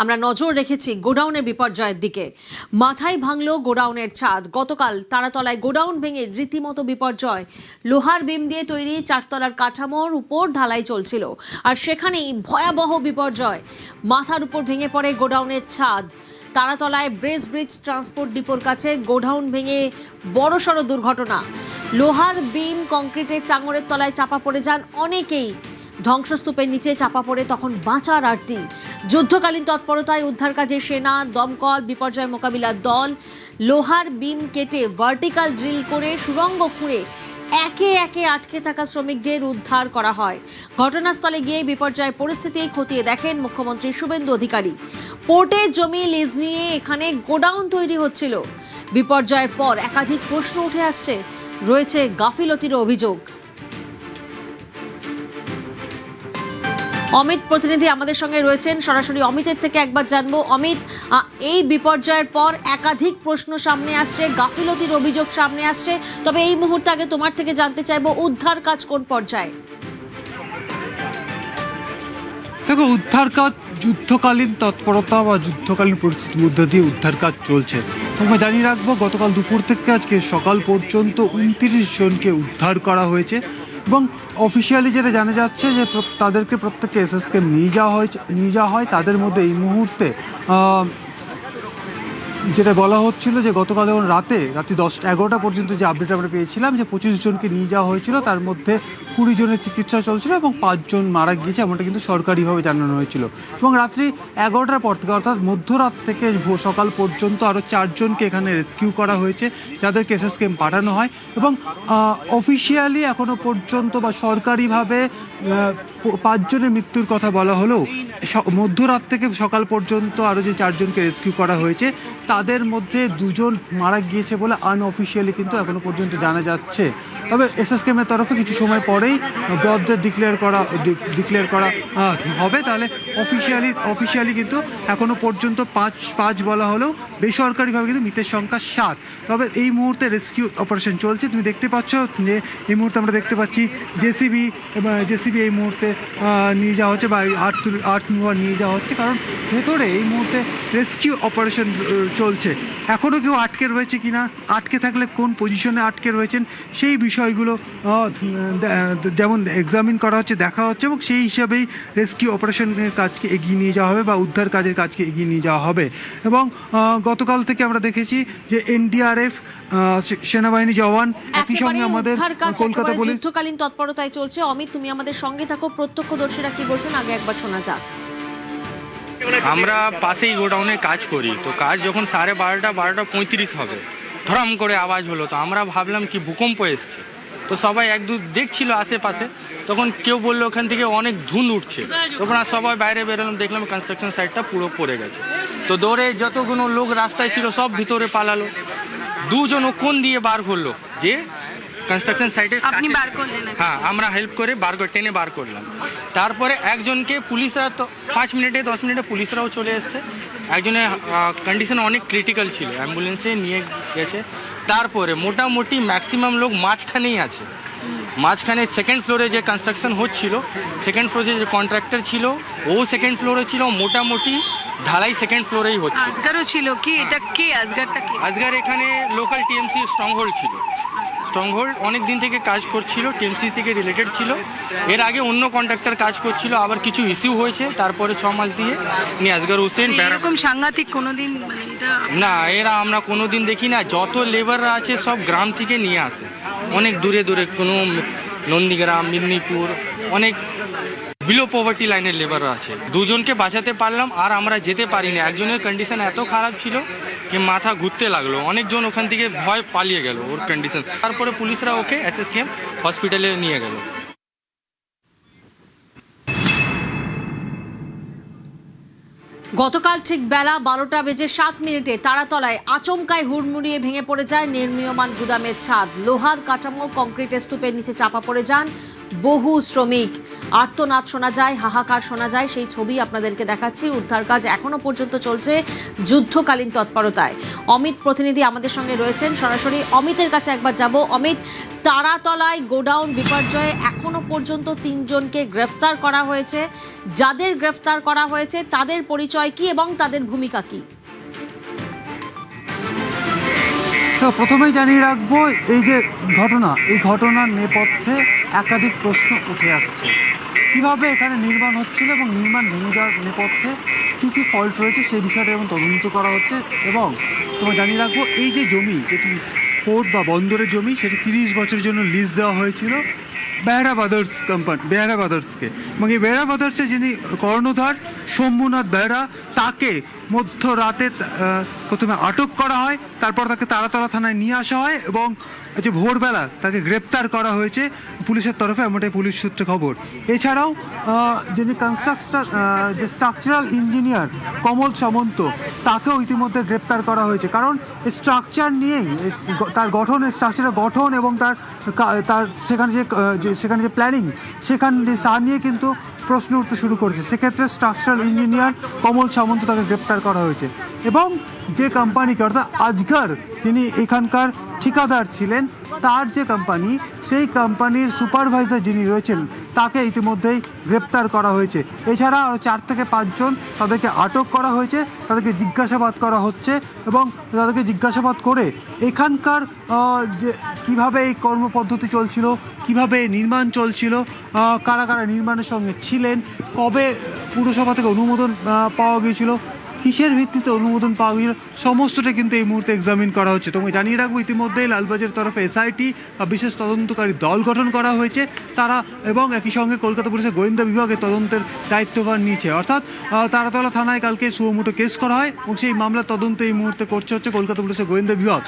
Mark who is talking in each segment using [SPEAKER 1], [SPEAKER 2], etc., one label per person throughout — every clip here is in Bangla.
[SPEAKER 1] আমরা নজর রেখেছি গোডাউনের বিপর্যয়ের দিকে। মাথায় ভাঙলো গোডাউনের ছাদ। গতকাল তারাতলায় গোডাউন ভেঙে রীতিমতো বিপর্যয়। লোহার বিম দিয়ে তৈরি চারতলার কাঠামোর উপর ঢালাই চলছিল, আর সেখানেই ভয়াবহ বিপর্যয়। মাথার উপর ভেঙে পড়ে গোডাউনের ছাদ। তারাতলায় ব্রেস ব্রিজ ট্রান্সপোর্ট ডিপোর কাছে গোডাউন ভেঙে বড়সড় দুর্ঘটনা। লোহার বিম কংক্রিটের চাঙড়ের তলায় চাপা পড়ে যান অনেকেই। ধ্বংসস্তূপের নিচে চাপা পড়ে তখন বাঁচার আরতি। যুদ্ধকালীন তৎপরতায় উদ্ধার কাজে সেনা, দমকল, বিপর্যয় মোকাবিলার দল লোহার বিম কেটে ভার্টিক্যাল ড্রিল করে সুড়ঙ্গ খুঁড়ে একে একে আটকে থাকা শ্রমিকদের উদ্ধার করা হয়। ঘটনাস্থলে গিয়ে বিপর্যয়ের পরিস্থিতি খতিয়ে দেখেন মুখ্যমন্ত্রী শুভেন্দু অধিকারী। পোর্টের জমি লিজ নিয়ে এখানে গোডাউন তৈরি হচ্ছিল। বিপর্যয়ের পর একাধিক প্রশ্ন উঠে আসছে, রয়েছে গাফিলতির অভিযোগ। অমিত প্রতিনিধি আমাদের সঙ্গে রয়েছেন, সরাসরি অমিতের থেকে একবার জানবো। অমিত, এই বিপর্যয়ের পর একাধিক প্রশ্ন সামনে আসছে, গাফিলতির অভিযোগ সামনে আসছে, তবে এই মুহূর্তে আগে তোমার থেকে জানতে চাইবো উদ্ধার কাজ কোন পর্যায়ে?
[SPEAKER 2] দেখো, উদ্ধার কাজ যুদ্ধকালীন তৎপরতা বা যুদ্ধকালীন পরিস্থিতির মধ্যে দিয়ে উদ্ধার কাজ চলছে। আমরা জানিয়ে রাখবো, গতকাল দুপুর থেকে আজকে সকাল পর্যন্ত 29 জনকে উদ্ধার করা হয়েছে এবং অফিসিয়ালি যেটা জানা যাচ্ছে যে তাদেরকে প্রত্যেককে এসএসকে নিয়ে যাওয়া হয়। তাদের মধ্যে এই মুহূর্তে যেটা বলা হচ্ছিল যে গতকাল রাতে 10-11টা পর্যন্ত যে আপডেট আমরা পেয়েছিলাম যে 25 জনকে নিয়ে যাওয়া হয়েছিল, তার মধ্যে 20 জনের চিকিৎসা চলছিল এবং 5 জন মারা গিয়েছে, এমনটা কিন্তু সরকারিভাবে জানানো হয়েছিল। এবং রাত্রি 11টার পর থেকে, অর্থাৎ মধ্যরাত থেকে সকাল পর্যন্ত আরও 4 জনকে এখানে রেস্কিউ করা হয়েছে, যাদেরকে এসএসকে পাঠানো হয়। এবং অফিসিয়ালি এখনও পর্যন্ত বা সরকারিভাবে 5 জনের মৃত্যুর কথা বলা হলেও মধ্যরাত থেকে সকাল পর্যন্ত আরও যে 4 জনকে রেস্কিউ করা হয়েছে, তাদের মধ্যে 2 জন মারা গিয়েছে বলে আনঅফিসিয়ালি কিন্তু এখনো পর্যন্ত জানা যাচ্ছে। তবে এসএসকেএমের তরফে কিছু সময় পরেই ব্রডদের ডিক্লেয়ার করা হবে। তাহলে অফিসিয়ালি কিন্তু এখনো পর্যন্ত 5 বলা হলেও বেসরকারিভাবে কিন্তু মৃতের সংখ্যা 7। তবে এই মুহূর্তে রেস্কিউ অপারেশন চলছে। তুমি দেখতে পাচ্ছ যে এই মুহূর্তে আমরা দেখতে পাচ্ছি জেসিবি এই মুহূর্তে নিয়ে যাওয়া হচ্ছে বা আর্থ মুভার নিয়ে যাওয়া হচ্ছে, কারণ ভেতরে এই মুহূর্তে রেস্কিউ অপারেশন চলছে। এখনও কেউ আটকে রয়েছে কিনা, আটকে থাকলে কোন পজিশনে আটকে রয়েছেন, সেই বিষয়গুলো যেমন এক্সামিন করা হচ্ছে, দেখা হচ্ছে, এবং সেই হিসাবেই রেস্কিউ অপারেশনের কাজকে এগিয়ে নিয়ে যাওয়া হবে বা উদ্ধার কাজের কাজকে এগিয়ে নিয়ে যাওয়া হবে। এবং গতকাল থেকে আমরা দেখেছি যে এনডিআরএফ, সেনাবাহিনী জওয়ান, একই সঙ্গে আমাদের কলকাতা পুলিশ
[SPEAKER 1] যুদ্ধকালীন তৎপরতায় চলছে। অমিত, তুমি আমাদের সঙ্গে থাকো, প্রত্যক্ষদর্শীরা কি বলছেন আগে একবার শোনা যাক।
[SPEAKER 3] আমরা পাশেই গোডাউনে কাজ করি, তো কাজ যখন 12:30 হবে, ধরাম করে আওয়াজ হলো, তো আমরা ভাবলাম কি ভূকম্প এসছে। তো সবাই দেখছিল আশেপাশে, তখন কেউ বললো ওখান থেকে অনেক ধুঁধ উঠছে। তখন আর সবাই বাইরে বেরোলাম, দেখলাম কনস্ট্রাকশন সাইটটা পুরো পড়ে গেছে। তো দৌড়ে যতগুলো লোক রাস্তায় ছিল সব ভিতরে পালালো। 2 জন কোন দিয়ে বার করলো যে কনস্ট্রাকশন সাইটে,
[SPEAKER 4] আপনি বার করলেন?
[SPEAKER 3] হ্যাঁ, আমরা হেল্প করে টেনে বার করলাম। তারপরে একজনকে পুলিশরা, তো 5 মিনিটে 10 মিনিটে পুলিশরাও চলে এসছে। একজনের কন্ডিশন অনেক ক্রিটিক্যাল ছিল, অ্যাম্বুলেন্সে নিয়ে গেছে। তারপরে মোটামুটি ম্যাক্সিমাম লোক মাঝখানেই আছে। মাঝখানে সেকেন্ড ফ্লোরে যে কনস্ট্রাকশন হচ্ছিল, সেকেন্ড ফ্লোরে যে কন্ট্রাক্টর ছিল ও সেকেন্ড ফ্লোরে ছিল, মোটামুটি ঢালাই সেকেন্ড ফ্লোরেই হচ্ছে।
[SPEAKER 4] আজগারও ছিল কি? এটা কে আজগারটা কি?
[SPEAKER 3] আজগার এখানে লোকাল টিএমসি স্ট্রংহোল্ড ছিল। স্ট্রংহোল্ড অনেক দিন থেকে কাজ করছিল, টিএমসি থেকে রিলেটেড ছিল। এর আগে অন্য কন্ট্রাক্টর কাজ করছিল, আবার কিছু ইস্যু হয়েছে, তারপরে 6 মাস দিয়ে আজগার হোসেন।
[SPEAKER 4] এরকম সাংঘাতিক কোনোদিন
[SPEAKER 3] না, এরা আমরা কোনোদিন দেখি না। যত লেবাররা আছে সব গ্রাম থেকে নিয়ে আসে, অনেক দূরে কোনো নন্দীগ্রাম, মেদিনীপুর, অনেক বিলো পভার্টি লাইনের লেবাররা আছে। 2 জনকে বাঁচাতে পারলাম, আর আমরা যেতে পারিনি। একজনের কন্ডিশন এত খারাপ ছিল কি মাথা ঘুরতে লাগলো, অনেকজন ওখান থেকে ভয় পালিয়ে গেল ওর কন্ডিশন। তারপরে পুলিশরা ওকে এসএসকেএম হসপিটালে নিয়ে গেল।
[SPEAKER 1] গতকাল ঠিক বেলা 12:07 তারাতলায় আচমকায় হুড়মুড়িয়ে ভেঙে পড়ে যায় নির্মীয়মান গুদামের ছাদ। লোহার কাঠামো কংক্রিটের স্তূপের নিচে চাপা পড়ে যান বহু শ্রমিক, আর্তনাদ শোনা যায়, হাহাকার শোনা যায়, সেই ছবি আপনাদেরকে দেখাচ্ছি। উদ্ধার কাজ এখনো পর্যন্ত চলছে যুদ্ধকালীন তৎপরতায়। অমিত প্রতিনিধি আমাদের সঙ্গে রয়েছেন, সরাসরি অমিতের কাছে একবার যাব। অমিত, তারাতলায় গোডাউন বিপর্যয়ে এখনো পর্যন্ত 3 জনকে গ্রেফতার করা হয়েছে। যাদের গ্রেফতার করা হয়েছে তাদের পরিচয় কি এবং তাদের ভূমিকা কি?
[SPEAKER 2] তো প্রথমেই জানিয়ে রাখবো, এই যে ঘটনা, এই ঘটনার নেপথ্যে একাধিক প্রশ্ন উঠে আসছে। কিভাবে এখানে নির্মাণ হচ্ছিল এবং নির্মাণ ভেঙে যাওয়ার নেপথ্যে কী কী ফল্ট রয়েছে সেই বিষয়টা এবং তদন্ত করা হচ্ছে। এবং তোমায় জানিয়ে রাখবো, এই যে জমি, যেটি পোর্ট বা বন্দরের জমি, সেটি 30 বছরের জন্য লিজ দেওয়া হয়েছিল বেহরা ব্রাদার্সকে। এবং এই বেহরা ব্রাদার্সের যিনি কর্ণধার শম্ভুনাথ বেহরা, তাকে মধ্যরাতে প্রথমে আটক করা হয়, তারপর তাকে তারাতলা থানায় নিয়ে আসা হয় এবং যে ভোরবেলা তাকে গ্রেপ্তার করা হয়েছে পুলিশের তরফে, এমনটাই পুলিশ সূত্রে খবর। এছাড়াও যিনি যে স্ট্রাকচারাল ইঞ্জিনিয়ার কমল সামন্ত, তাকেও ইতিমধ্যে গ্রেপ্তার করা হয়েছে। কারণ স্ট্রাকচার নিয়েই, তার স্ট্রাকচারের গঠন এবং তার সেখানে যে প্ল্যানিং, তা নিয়ে কিন্তু প্রশ্ন উঠতে শুরু করেছে। সেক্ষেত্রে স্ট্রাকচারাল ইঞ্জিনিয়ার কমল সামন্ত, তাকে গ্রেপ্তার করা হয়েছে। এবং যে কোম্পানিকে, অর্থাৎ আজগর, যিনি এখানকার ঠিকাদার ছিলেন, তার যে কোম্পানি, সেই কোম্পানির সুপারভাইজার যিনি রয়েছেন, তাকে ইতিমধ্যেই গ্রেপ্তার করা হয়েছে। এছাড়া আরও 4 থেকে 5 জন, তাদেরকে আটক করা হয়েছে, তাদেরকে জিজ্ঞাসাবাদ করা হচ্ছে এবং তাদেরকে জিজ্ঞাসাবাদ করে এখানকার যে কীভাবে এই কর্মপদ্ধতি চলছিল, কিভাবে নির্মাণ চলছিল, কারা কারা নির্মাণের সঙ্গে ছিলেন, কবে পুরসভা থেকে অনুমোদন পাওয়া গিয়েছিল, কিসের ভিত্তিতে অনুমোদন পাওয়া গেল, সমস্তটা কিন্তু এই মুহূর্তে এক্সামিন করা হচ্ছে। তোমাকে জানিয়ে রাখবো, ইতিমধ্যেই লালবাজারের তরফে এসআইটি বা বিশেষ তদন্তকারী দল গঠন করা হয়েছে তারা, এবং একই সঙ্গে কলকাতা পুলিশের গোয়েন্দা বিভাগে তদন্তের দায়িত্বভার নিয়েছে। অর্থাৎ তারাতলা থানায় কালকে সুমোটো কেস করা হয় এবং সেই মামলার তদন্ত এই মুহূর্তে হচ্ছে কলকাতা পুলিশের গোয়েন্দা বিভাগ।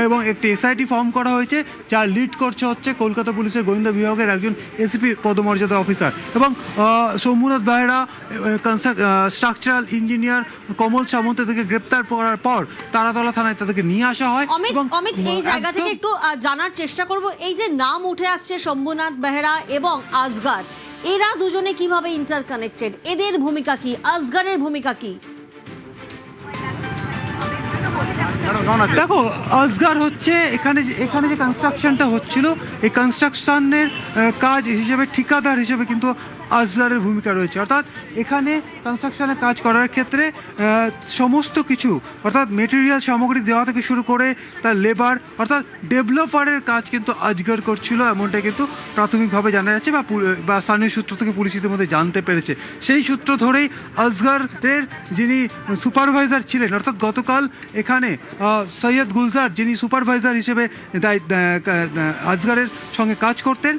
[SPEAKER 2] এবং একটি এসআইটি ফর্ম করা হয়েছে, যার লিড হচ্ছে কলকাতা পুলিশের গোয়েন্দা বিভাগের একজন এসিপি পদমর্যাদা অফিসার। এবং শম্ভুনাথ বেহরা, স্ট্রাকচারাল ইঞ্জিনিয়ার কমল সামন্ত থেকে গ্রেপ্তার করার পর তারাতলা থানায় তাদেরকে নিয়ে আসা হয়।
[SPEAKER 1] অমিত, এই জায়গা থেকে একটু জানার চেষ্টা করব, এই যে নাম উঠে আসছে শম্ভুনাথ বেহরা এবং আজগর, এরা দুজনে কিভাবে ইন্টারকানেক্টেড? এদের ভূমিকা কি? আজগরের ভূমিকা কি?
[SPEAKER 2] দেখো, আজগর হচ্ছে এখানে যে কনস্ট্রাকশনটা হচ্ছিল, এই কনস্ট্রাকশনের কাজ হিসেবে, ঠিকাদার হিসেবে কিন্তু আজগরের ভূমিকা রয়েছে। অর্থাৎ এখানে কনস্ট্রাকশনের কাজ করার ক্ষেত্রে সমস্ত কিছু, অর্থাৎ মেটেরিয়াল সামগ্রী দেওয়া থেকে শুরু করে তার লেবার, অর্থাৎ ডেভেলপারের কাজ কিন্তু আজগর করছিল, এমনটাই কিন্তু প্রাথমিকভাবে জানা যাচ্ছে বা স্থানীয় সূত্র থেকে পুলিশ ইতিমধ্যে জানতে পেরেছে। সেই সূত্র ধরেই আজগরের যিনি সুপারভাইজার ছিলেন, অর্থাৎ গতকাল এখানে সৈয়দ গুলজার, যিনি সুপারভাইজার হিসেবে আজগরের সঙ্গে কাজ করতেন,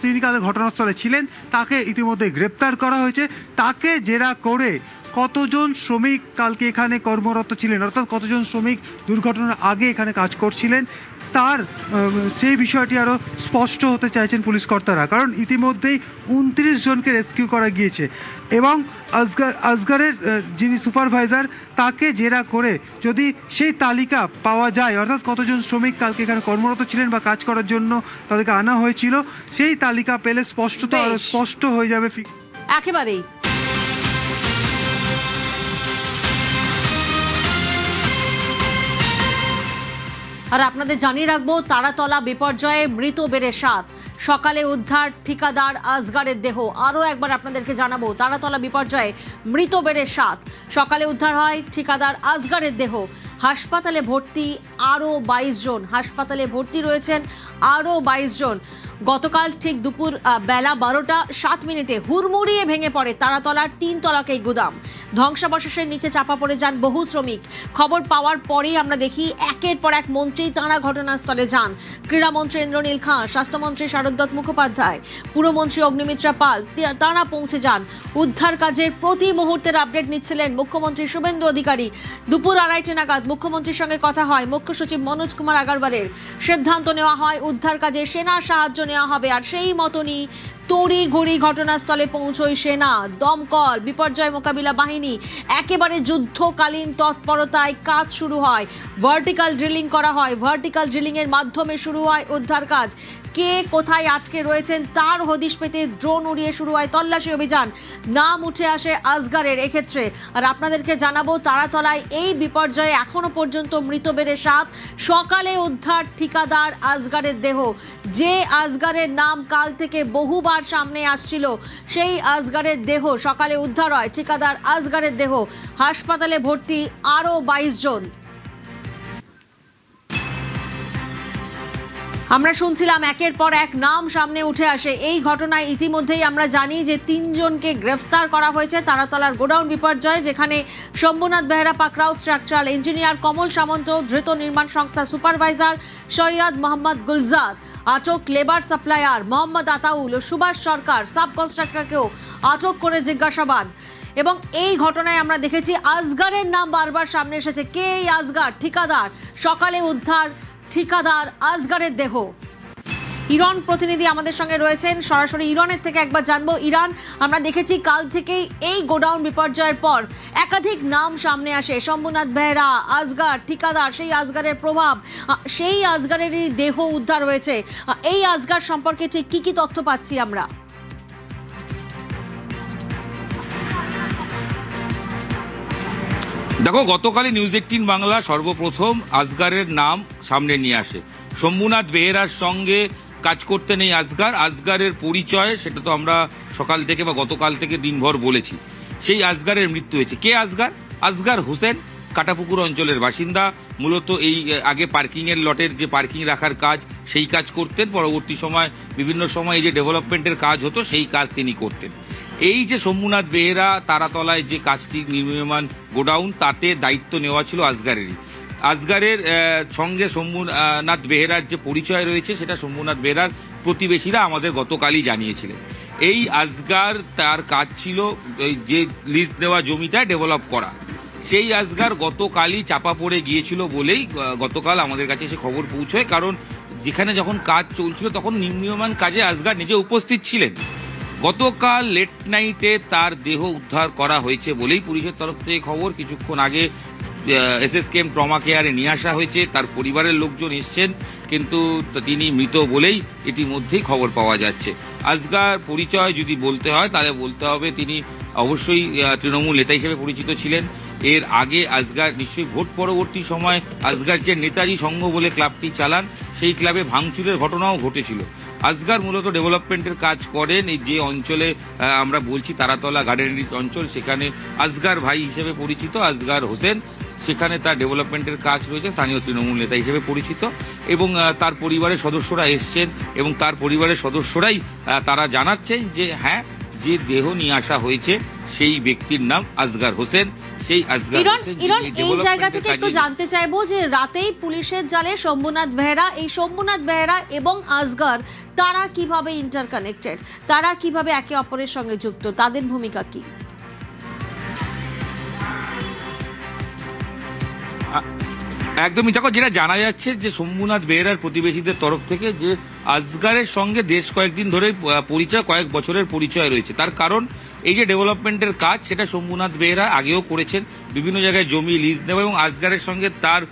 [SPEAKER 2] তিনি কাল ঘটনাস্থলে ছিলেন, তাকে ইতিমধ্যে গ্রেপ্তার করা হয়েছে। তাকে জেরা করে কতজন শ্রমিক কালকে এখানে কর্মরত ছিলেন, অর্থাৎ কতজন শ্রমিক দুর্ঘটনার আগে এখানে কাজ করছিলেন, তার সেই বিষয়টি আরও স্পষ্ট হতে চাইছেন পুলিশ কর্তারা। কারণ ইতিমধ্যেই 29 জনকে রেস্কিউ করা গিয়েছে এবং আজগরের যিনি সুপারভাইজার, তাকে জেরা করে যদি সেই তালিকা পাওয়া যায়, অর্থাৎ কতজন শ্রমিক কালকে এখানে কর্মরত ছিলেন বা কাজ করার জন্য তাদেরকে আনা হয়েছিল, সেই তালিকা পেলে আরও স্পষ্ট হয়ে যাবে।
[SPEAKER 1] একেবারেই আর আপনাদের জানিয়ে রাখবো, তারাতলা বিপর্যয়ে মৃত বেড়ে 7। সকালে উদ্ধার ঠিকাদার আজগরের দেহ। আরও একবার আপনাদেরকে জানাবো, তারাতলা বিপর্যয়ে মৃত বেড়ে 7। সকালে উদ্ধার হয় ঠিকাদার আজগরের দেহ। হাসপাতালে ভর্তি আরও 22 জন। হাসপাতালে ভর্তি রয়েছেন আরও 22 জন। গতকাল ঠিক দুপুর বেলা 12:07 হুড়মুড়িয়ে ভেঙে পড়ে তারাতলার 3 তলাক এই গুদাম। ধ্বংসাবশেষের নিচে চাপা পড়ে যান বহু শ্রমিক। খবর পাওয়ার পরেই আমরা দেখি একের পর এক মন্ত্রী তাঁরা ঘটনাস্থলে যান। ক্রীড়ামন্ত্রী ইন্দ্রনীল খাঁ, স্বাস্থ্যমন্ত্রী শারদত্ত মুখোপাধ্যায়, পুরমন্ত্রী অগ্নিমিত্রা পাল, তাঁরা পৌঁছে যান। উদ্ধার কাজের প্রতি মুহূর্তের আপডেট নিচ্ছিলেন মুখ্যমন্ত্রী শুভেন্দু অধিকারী। দুপুর 2:30 নাগাদ মুখ্যমন্ত্রীর সঙ্গে কথা হয় মুখ্য সচিব মনোজ কুমার আগরওয়ালের। সিদ্ধান্ত নেওয়া হয় উদ্ধার কাজে সেনার সাহায্য নেওয়া হবে, আর সেই মতনই তড়িঘড়ি ঘটনাস্থলে পৌঁছয় সেনা, দমকল, বিপর্যয় মোকাবিলা বাহিনী। একেবারে যুদ্ধকালীন তৎপরতায় কাজ শুরু হয়, ভার্টিক্যাল ড্রিলিং করা হয়, ভার্টিক্যাল ড্রিলিং এর মাধ্যমে শুরু হয় উদ্ধার কাজ। কে কোথায় আটকে রয়েছেন তার হদিশ পেতে ড্রোন উড়িয়ে শুরু হয় তল্লাশি অভিযান। নাম উঠে আসে আসগরের এক্ষেত্রে। আর আপনাদেরকে জানাবো, তারাতলায় এই বিপর্যয়ে এখনো পর্যন্ত মৃত বেড়ে 7। সকালে উদ্ধার ঠিকাদার আসগরের দেহ, যে আসগরের নাম কাল থেকে বহুবার সামনে আসছিল, সেই আসগরের দেহ সকালে উদ্ধার হয়। ঠিকাদার আসগরের দেহ, হাসপাতালে ভর্তি আরও 22 জন। আমরা শুনছিলাম একের পর এক নাম সামনে উঠে আসে। এই ঘটনায় ইতিমধ্যেই আমরা জানি যে 3 জনকে গ্রেফতার করা হয়েছে তারাতলার গোডাউন বিপর্যয়ে, যেখানে শম্ভুনাথ বেহরা পাকরাও স্ট্রাকচারাল ইঞ্জিনিয়ার, কমল সামন্ত ধৃত নির্মাণ সংস্থা সুপারভাইজার, সৈয়দ মোহাম্মদ গুলজার আটক, লেবার সাপ্লায়ার মোহাম্মদ আতাউল ও সুভাষ সরকার সাব কন্ট্রাক্টরকেও আটক করে জিজ্ঞাসাবাদ। এবং এই ঘটনায় আমরা দেখেছি আসগরের নাম বারবার সামনে এসেছে। কে এই আসগর? ঠিকাদার। সকালে উদ্ধার ঠিকাদার আসগরের দেহ। ইরান প্রতিনিধি আমাদের সঙ্গে রয়েছেন, সরাসরি ইরানের থেকে একবার জানবো। ইরান, আমরা দেখেছি কাল থেকেই এই গোডাউন বিপর্যয়ের পর একাধিক নাম সামনে আসে, শম্ভুনাথ বেহরা, আসগর, ঠিকাদার, সেই আসগরের প্রভাব, সেই আসগরেরই দেহ উদ্ধার হয়েছে। এই আসগর সম্পর্কে ঠিক কি কি তথ্য পাচ্ছি আমরা?
[SPEAKER 5] দেখো, গতকালই নিউজ 18 বাংলা সর্বপ্রথম আসগরের নাম সামনে নিয়ে আসে। শম্ভুনাথ বেহরার সঙ্গে কাজ করতেন এই আসগরের পরিচয়, সেটা তো আমরা সকাল থেকে বা গতকাল থেকে দিনভর বলেছি। সেই আসগরের মৃত্যু হয়েছে। কে আসগর? আসগর হোসেন কাটাপুকুর অঞ্চলের বাসিন্দা। মূলত এই আগে পার্কিংয়ের লটের যে পার্কিং রাখার কাজ, সেই কাজ করতেন। পরবর্তী সময় বিভিন্ন সময় এই যে ডেভেলপমেন্টের কাজ হতো, সেই কাজ তিনি করতেন। এই যে শম্ভুনাথ বেহরা তারাতলায় যে কাজটি নির্মাণ গোডাউন, তাতে দায়িত্ব নেওয়া ছিল আসগরেরই। আসগরের সঙ্গে শম্ভুনাথ বেহরার যে পরিচয় রয়েছে, সেটা শম্ভুনাথ বেহরার প্রতিবেশীরা আমাদের গতকালই জানিয়েছিলেন। এই আসগর, তার কাজ ছিল যে লিজ নেওয়া জমিটা ডেভেলপ করা। সেই আসগর গতকালই চাপা পড়ে গিয়েছিল বলেই গতকাল আমাদের কাছে এসে খবর পৌঁছয়। কারণ যেখানে যখন কাজ চলছিল তখন নির্মীয়মান কাজে আসগর নিজে উপস্থিত ছিলেন। গতকাল লেট নাইটে তার দেহ উদ্ধার করা হয়েছে বলেই পুলিশের তরফ থেকে খবর। কিছুক্ষণ আগে SSKM ট্রমা কেয়ারে নিয়ে আসা হয়েছে। তার পরিবারের লোকজন এসছেন, কিন্তু তিনি মৃত বলেই ইতিমধ্যেই খবর পাওয়া যাচ্ছে। আসগর পরিচয় যদি বলতে হয়, তাহলে বলতে হবে তিনি অবশ্যই তৃণমূল নেতা হিসেবে পরিচিত ছিলেন। এর আগে আসগর নিশ্চয়ই ভোট পরবর্তী সময় আসগর যে নেতাজি সংঘ বলে ক্লাবটি চালান, সেই ক্লাবে ভাঙচুরের ঘটনাও ঘটেছিল। আসগর মূলত ডেভেলপমেন্টের কাজ করেন। এই যে অঞ্চলে আমরা বলছি তারাতলা গার্ডেনারি অঞ্চল, সেখানে আসগর ভাই হিসেবে পরিচিত আসগর হোসেন, সেখানে তার ডেভেলপমেন্টের কাজ রয়েছে। স্থানীয় তৃণমূল নেতা হিসেবে পরিচিত এবং তার পরিবারের সদস্যরা এসছেন এবং তার পরিবারের সদস্যরাই তারা জানাচ্ছেন যে হ্যাঁ, যে দেহ নিয়ে আসা হয়েছে সেই ব্যক্তির নাম আসগর হোসেন। সেই আসগর হোসেন
[SPEAKER 1] এই জায়গা থেকে একটু জানতে চাইবো যে রাতেই পুলিশের জালে শম্ভুনাথ বেহরা, এই শম্ভুনাথ বেহরা এবং আসগর, তারা কিভাবে ইন্টারকানেক্টেড, তারা কিভাবে একে অপরের সঙ্গে যুক্ত, তাদের ভূমিকা কি?
[SPEAKER 5] একদমই। দেখো, যেটা জানা যাচ্ছে যে শম্ভুনাথ বেহরার প্রতিবেশীদের তরফ থেকে যে আসগরের সঙ্গে বেশ কয়েকদিন ধরে পরিচয়, কয়েক বছরের পরিচয় রয়েছে। তার কারণ এই যে ডেভেলপমেন্টের কাজ, সেটা শম্ভুনাথ বেহরা আগেও করেছেন, বিভিন্ন জায়গায় জমি লিজ নেওয়া, এবং আসগরের সঙ্গে তার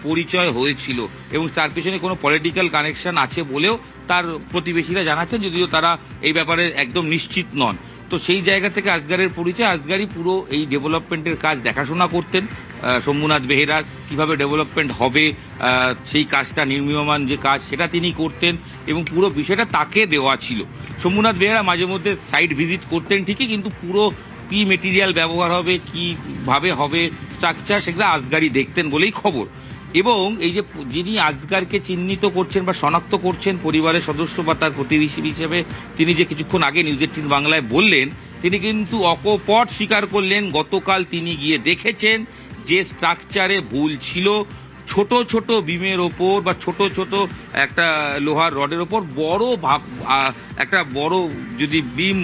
[SPEAKER 5] পরিচয় হয়েছিল এবং তার পিছনে কোনো পলিটিক্যাল কানেকশন আছে বলেও তার প্রতিবেশীরা জানাচ্ছেন, যদিও তারা এই ব্যাপারে একদম নিশ্চিত নন। তো সেই জায়গা থেকে আসগরের পরিচয়। আসগরই পুরো এই ডেভেলপমেন্টের কাজ দেখাশোনা করতেন। শম্ভুনাথ বেহরার কিভাবে ডেভেলপমেন্ট হবে, সেই কাজটা নির্মীয়মান যে কাজ, সেটা তিনি করতেন এবং পুরো বিষয়টা তাকে দেওয়া ছিল। শম্ভুনাথ বেহরা মাঝে মধ্যে সাইট ভিজিট করতেন ঠিকই, কিন্তু পুরো কি মেটেরিয়াল ব্যবহার হবে, কিভাবে হবে স্ট্রাকচার, সেগুলো আসগরই দেখতেন বলেই খবর। এবং এই যে যিনি আসগরকে চিহ্নিত করছেন বা শনাক্ত করছেন পরিবারের সদস্য বা তার প্রতিবেশী হিসেবে, তিনি যে কিছুক্ষণ আগে নিউজ 18 বাংলায় বললেন, তিনি কিন্তু অকপট স্বীকার করলেন গতকাল তিনি গিয়ে দেখেছেন যে স্ট্রাকচারে ভুল ছিল। ছোট ছোট বিমের ওপর বা ছোট ছোট একটা লোহার রডের ওপর একটা বড় যদি বিম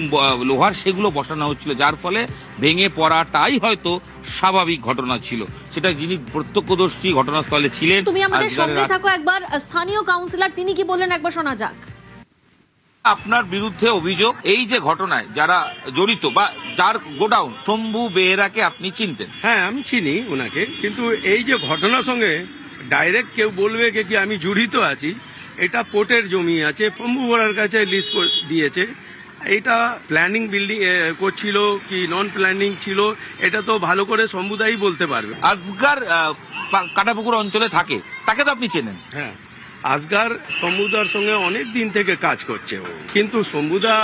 [SPEAKER 5] লোহার, সেগুলো বসানো হচ্ছিল, যার ফলে ভেঙে পড়াটাই হয়তো স্বাভাবিক ঘটনা ছিল। সেটা যিনি প্রত্যক্ষদর্শী ঘটনাস্থলে ছিলেন।
[SPEAKER 1] তুমি আমাদের সঙ্গে থাকো একবার, স্থানীয় কাউন্সিলর তিনি কি বললেন একবার শোনা যাক।
[SPEAKER 5] আপনার বিরুদ্ধে অভিযোগ, এই যে ঘটনায় যারা জড়িত বা যার গোডাউন, শম্ভু বেহেরাকে আপনি চিনতেন?
[SPEAKER 6] হ্যাঁ, আমি চিনি ওনাকে, কিন্তু এই যে ঘটনার সঙ্গে ডাইরেক্ট কেউ বলবে কি আমি জড়িত আছি, এটা পোর্টের জমি আছে, শম্ভু বেহেরার কাছে লিস্ট দিয়েছে। এটা প্ল্যানিং বিল্ডিং করছিল কি নন প্ল্যানিং ছিল, এটা তো ভালো করে শম্ভুদাই বলতে পারবে।
[SPEAKER 5] আসগার কাটাপুকুর অঞ্চলে থাকে, তাকে তো আপনি চেনেন?
[SPEAKER 6] হ্যাঁ, আসগার শম্ভুদার সঙ্গে অনেক দিন থেকে কাজ করছে ও, কিন্তু শম্ভুদা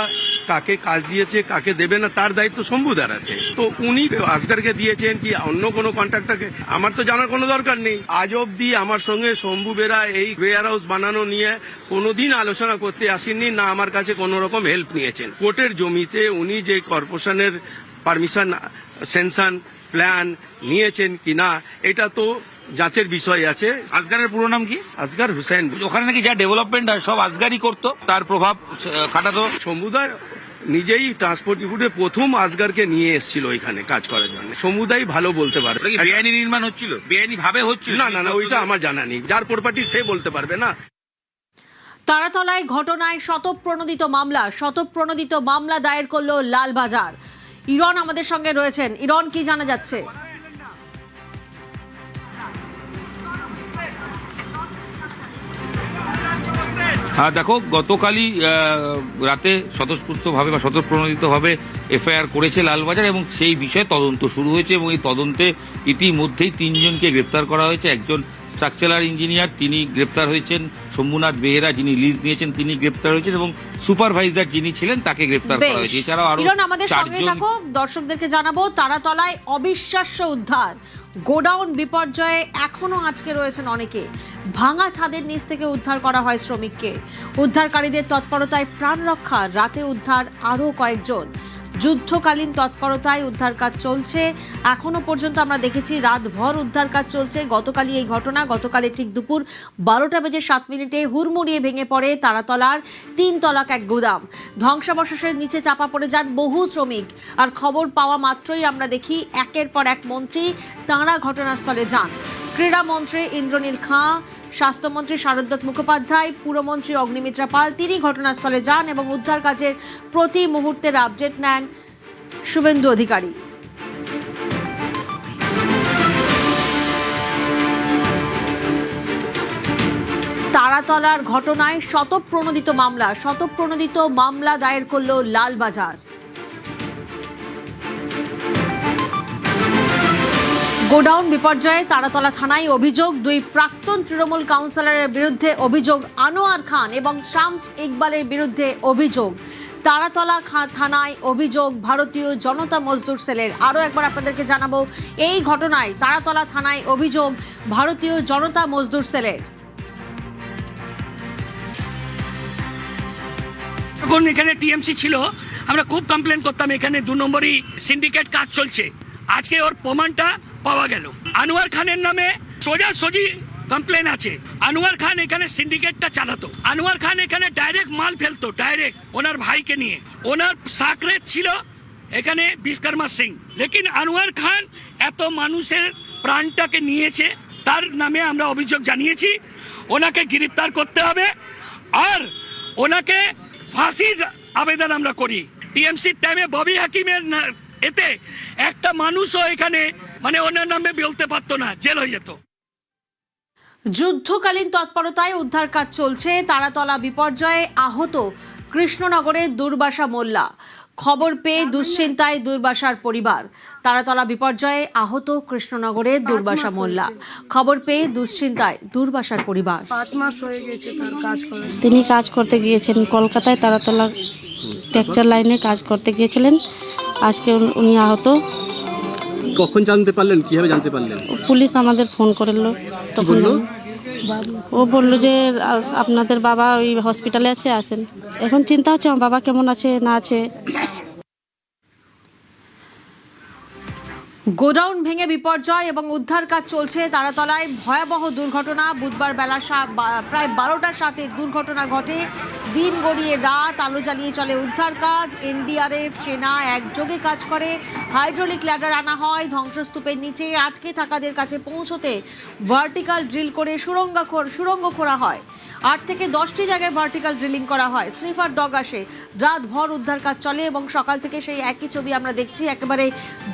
[SPEAKER 6] কাকে কাজ দিয়েছে কাকে দেবে না তার দায়িত্ব শম্ভুদার আছে। তো উনি আসগারকে দিয়েছেন কি অন্য কোনো কন্ট্রাক্টরকে, আমার তো জানার কোনো দরকার নেই। আজ অব্দি আমার সঙ্গে শম্ভু বেরা এই ওয়্যার হাউস বানানো নিয়ে কোনোদিন আলোচনা করতে আসেননি, না আমার কাছে কোনো রকম হেল্প নিয়েছেন। কোর্টের জমিতে উনি যে কর্পোরেশনের পারমিশন, সেনশন, প্ল্যান নিয়েছেন কি না, এটা তো যাচের বিষয় আছে।
[SPEAKER 5] আসগারের পুরো নাম কি?
[SPEAKER 6] আসগার হুসেন।
[SPEAKER 5] ওখানে নাকি যা ডেভেলপমেন্ট হয় সব আসগারই করতো, তার প্রভাব খাটাতো।
[SPEAKER 6] শম্ভুদার নিজেই ট্রান্সপোর্ট ডিপুটে প্রথম আসগারকে নিয়ে এসেছিল এখানে কাজ করার জন্য। সমুদাই ভালো বলতে পারবে।
[SPEAKER 5] ওটা কি বেআইনি নির্মাণ হচ্ছিল, বেআইনি ভাবে হচ্ছিল?
[SPEAKER 6] না না না, ওইটা আমার জানা নেই, যার প্রপার্টি সে বলতে পারবে না।
[SPEAKER 1] তারাতলায় ঘটনায় শতপ্রণোদিত মামলা দায়ের করলো লালবাজার। ইরন আমাদের সঙ্গে রয়েছেন। ইরন, কি জানা যাচ্ছে?
[SPEAKER 5] হ্যাঁ দেখো, গতকালই রাতে স্বতঃস্ফূর্তভাবে বা স্বতঃপ্রণোদিতভাবে এফআইআর করেছে লালবাজার এবং সেই বিষয়ে তদন্ত শুরু হয়েছে এবং এই তদন্তে ইতিমধ্যেই 3 জনকে গ্রেপ্তার করা হয়েছে। একজন স্ট্রাকচারাল ইঞ্জিনিয়ার, তিনি গ্রেপ্তার হয়েছেন। শম্ভুনাথ বেহেরা, যিনি লিজ নিয়েছেন, তিনি গ্রেপ্তার হয়েছেন এবং সুপারভাইজার যিনি ছিলেন তাকে গ্রেপ্তার করা হয়েছে। এছাড়াও আরো
[SPEAKER 1] ইরন আমাদের সঙ্গে
[SPEAKER 5] 4 জন।
[SPEAKER 1] থাকো, দর্শকদেরকে জানাবো তারাতলায় অবিশ্বাস্য উদ্ধার। গোডাউন বিপর্যয়ে এখনো আজকে রয়েছেন অনেকে। ভাঙা ছাদের নিচ থেকে উদ্ধার করা হয় শ্রমিককে। উদ্ধারকারীদের তৎপরতায় প্রাণ রক্ষা, রাতে উদ্ধার আরও কয়েকজন। যুদ্ধকালীন তৎপরতায় উদ্ধার কাজ চলছে। এখনো পর্যন্ত আমরা দেখেছি রাতভর উদ্ধার কাজ চলছে। গতকালই এই ঘটনা, গতকালে ঠিক দুপুর 12:07 হুড়মুড়িয়ে ভেঙে পড়ে তারাতলার 3 তলাক এক গুদাম। ধ্বংসাবশেষের নিচে চাপা পড়ে যান বহু শ্রমিক। আর খবর পাওয়া মাত্রই আমরা দেখি একের পর এক মন্ত্রী তাঁরা ঘটনাস্থলে যান। ক্রীড়ামন্ত্রী ইন্দ্রনীল খাঁ, স্বাস্থ্যমন্ত্রী শারদত্ত মুখোপাধ্যায়, পুরমন্ত্রী অগ্নিমিত্রা পাল, তিনি ঘটনাস্থলে যান এবং উদ্ধার কাজের প্রতি মুহূর্তের আপডেট নেন শুভেন্দু অধিকারী। তারাতলার ঘটনায় শতপ্রণোদিত মামলা দায়ের করলো লালবাজার। গোডাউন বিপর্যয়ে তারাতলা থানায় অভিযোগ। 2 প্রাক্তন তৃণমূল কাউন্সিলরের বিরুদ্ধে অভিযোগ। আনোয়ার খান এবং শামস ইকবালের বিরুদ্ধে অভিযোগ। তারাতলা থানায় অভিযোগ ভারতীয় জনতা মজদুর সেলের। আরও একবার আপনাদেরকে জানাবো, এই ঘটনায় তারাতলা থানায় অভিযোগ ভারতীয় জনতা মজদুর সেলের।
[SPEAKER 7] যখন এখানে টিএমসি ছিল আমরা খুব কমপ্লেন করতাম, এখানে 2 নম্বরই সিন্ডিকেট কাজ চলছে। আজকে ওর প্রমাণটা পাওয়া গেল। আনোয়ার খানের নামে সোজাসুজি কমপ্লেন আছে। আনোয়ার খান এখানে সিন্ডিকেটটা চালাতো। আনোয়ার খান এখানে ডাইরেক্ট মাল ফেলতো, ডাইরেক্ট ওনার ভাইকে নিয়ে। ওনার সাকরেট ছিল এখানে বিশ্বকর্মা সিং। লেকিন আনোয়ার খান এত মানুষের প্রাণটাকে নিয়েছে, তার নামে আমরা অভিযোগ জানিয়েছি। ওনাকে গ্রেফতার করতে হবে আর ওনাকে ফাঁসির আবেদন আমরা করি। টিএমসির টাইমে ববি হাকিমের এতে একটা মানুষও এখানে মানে ওনার নামে বলতে পারতো না, জেল হয়ে যেত।
[SPEAKER 1] যুদ্ধকালীন তৎপরতায় উদ্ধার কাজ চলছে। তারাতলা বিপর্যয়ে আহত কৃষ্ণনগরের দুর্বাসা মোল্লা। খবর পেয়ে দুশ্চিন্তায় দুর্বাসার পরিবার। তারাতলা বিপর্যয়ে আহত কৃষ্ণনগরের দুর্বাসা মোল্লা। খবর পেয়ে দুশ্চিন্তায় দুর্বাসার পরিবার।
[SPEAKER 4] 5 মাস হয়ে গেছে তার কাজ করে।
[SPEAKER 8] তিনি কাজ করতে গিয়েছেন কলকাতায়, তারাতলা টেক্সচার লাইনে কাজ করতে গিয়েছিলেন। আজকে উনি আহত।
[SPEAKER 9] কখন জানতে পারলেন, কিভাবে জানতে পারলেন?
[SPEAKER 8] পুলিশ আমাদের ফোন করলো, তখন ও বললো যে আপনাদের বাবা ওই হসপিটালে আছে, আসেন। এখন চিন্তা হচ্ছে আমার বাবা কেমন আছে না আছে।
[SPEAKER 1] গোডাউন ভেঙে বিপর্যয় এবং উদ্ধার কাজ চলছে তারাতলায়। ভয়াবহ দুর্ঘটনা। বুধবার বেলা প্রায় 12টার সাথে দুর্ঘটনা ঘটে। দিন গড়িয়ে রাত, আলো জ্বালিয়ে চলে উদ্ধার কাজ। এনডিআরএফ, সেনা একযোগে কাজ করে। হাইড্রোলিক ল্যাডার আনা হয়, ধ্বংসস্তূপের নিচে আটকে থাকাদের কাছে পৌঁছতে ভার্টিক্যাল ড্রিল করে সুড়ঙ্গ খোঁড়া হয়। 8 থেকে 10টি জায়গায় ভার্টিক্যাল ড্রিলিং করা হয়। স্নিফার ডগ আসে, রাতভর উদ্ধার কাজ চলে এবং সকাল থেকে সেই একই ছবি আমরা দেখছি। একেবারে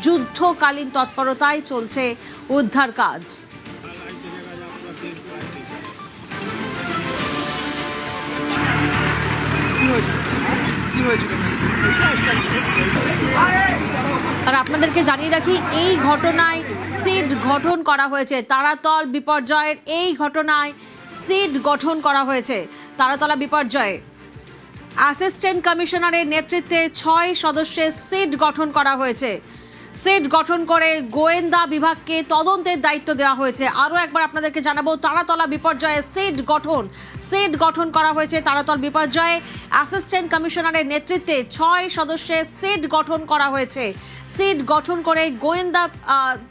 [SPEAKER 1] যুদ্ধকালীন তৎপরতায় চলছে উদ্ধার কাজ। আর আপনাদেরকে জানিয়ে রাখি, এই ঘটনায় সিড গঠন করা হয়েছে। তারাতল বিপর্যয়ের এই ঘটনায় সিড গঠন করা হয়েছে। তারাতলা বিপর্যয়ে অ্যাসিস্ট্যান্ট কমিশনারের নেতৃত্বে 6 সদস্যের সিড গঠন করা হয়েছে। সিড গঠন করে গোয়েন্দা বিভাগকে তদন্তের দায়িত্ব দেওয়া হয়েছে। আরও একবার আপনাদেরকে জানাবো, তারাতলা বিপর্যয়ে সিড গঠন করা হয়েছে। তারাতল বিপর্যয়ে অ্যাসিস্ট্যান্ট কমিশনারের নেতৃত্বে 6 সদস্যের সিড গঠন করা হয়েছে। সিড গঠন করে গোয়েন্দা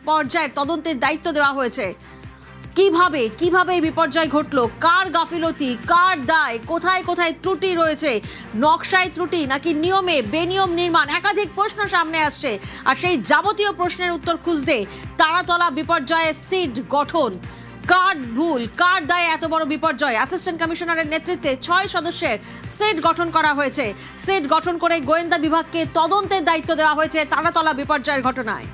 [SPEAKER 1] পর্যায়ে তদন্তের দায়িত্ব দেওয়া হয়েছে। কিভাবে এই বিপর্যয় ঘটলো, কার গাফিলতি, কার দায়, কোথায় কোথায় ত্রুটি রয়েছে, নকশায় ত্রুটি নাকি নিয়মে বেনিয়ম নির্মাণ, একাধিক প্রশ্ন সামনে আসছে। আর সেই যাবতীয় প্রশ্নের উত্তর খুঁজতে তারাতলা বিপর্যয়ে সিড গঠন, কার ভুল, কার দায়ে এত বড় বিপর্যয়। অ্যাসিস্ট্যান্ট কমিশনারের নেতৃত্বে 6 সদস্যের সিড গঠন করা হয়েছে। সিড গঠন করে গোয়েন্দা বিভাগকে তদন্তের দায়িত্ব দেওয়া হয়েছে তারাতলা বিপর্যয়ের ঘটনায়।